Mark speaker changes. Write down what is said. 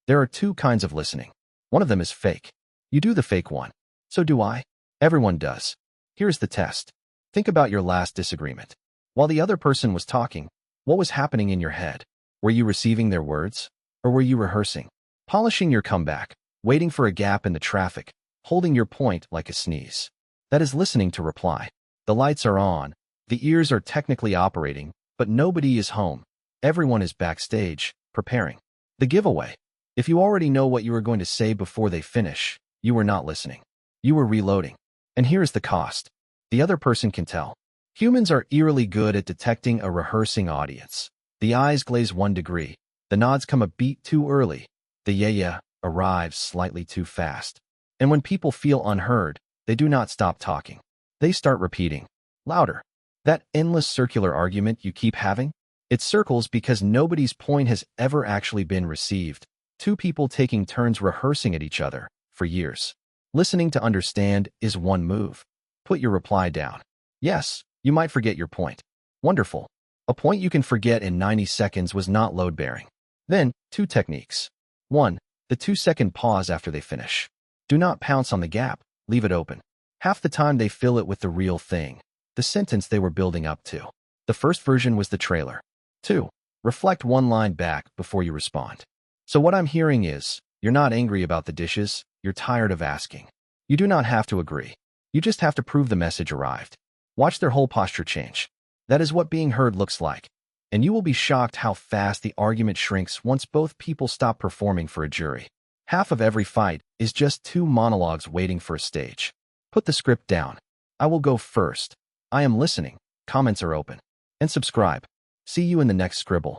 Speaker 1: There are two kinds of listening. One of them is fake. You do the fake one. So do I. Everyone does. Here's the test. Think about your last disagreement. While the other person was talking, what was happening in your head? Were you receiving their words? Or were you rehearsing? Polishing your comeback, waiting for a gap in the traffic, holding your point like a sneeze. That is listening to reply. The lights are on, the ears are technically operating, but nobody is home. Everyone is backstage, preparing. The giveaway. If you already know what you are going to say before they finish, you were not listening. You were reloading. And here is the cost. The other person can tell. Humans are eerily good at detecting a rehearsing audience. The eyes glaze 1 degree. The nods come a beat too early. The yeah arrives slightly too fast. And when people feel unheard, they do not stop talking. They start repeating. Louder. That endless circular argument you keep having? It circles because nobody's point has ever actually been received. Two people taking turns rehearsing at each other for years. Listening to understand is one move. Put your reply down. Yes, you might forget your point. Wonderful. A point you can forget in 90 seconds was not load-bearing. Then, 2 techniques. 1. The 2-second pause after they finish. Do not pounce on the gap. Leave it open. Half the time they fill it with the real thing, the sentence they were building up to. The first version was the trailer. 2. Reflect 1 line back before you respond. So what I'm hearing is, you're not angry about the dishes, you're tired of asking. You do not have to agree. You just have to prove the message arrived. Watch their whole posture change. That is what being heard looks like. And you will be shocked how fast the argument shrinks once both people stop performing for a jury. Half of every fight is just 2 monologues waiting for a stage. Put the script down. I will go first. I am listening. Comments are open. And subscribe. See you in the next scribble.